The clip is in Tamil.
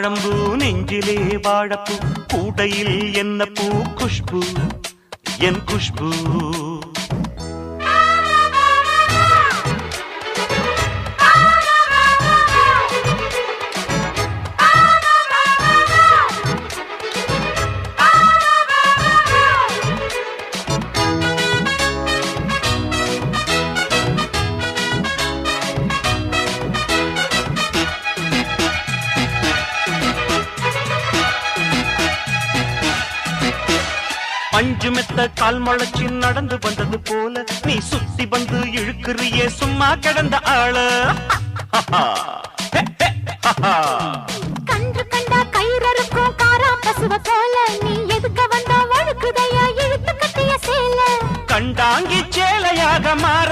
தாழம்பூ நெஞ்சிலே வாழப்பூ கூடையில் என்ன பூ குஷ்பு என் குஷ்பு பஞ்சு மெத்த கால் முளைச்சி நடந்து வந்தது போல நீ சுத்தி வந்து இழுக்கிறியே சும்மா கிடந்த ஆள கன்று கண்டா கயிறறுக்கும் காரா பசுவ போல நீ எதுக்க வந்தா வழுக்குதையா இழுத்து கட்டிய சேல கண்டாங்கி சேலையாக மாற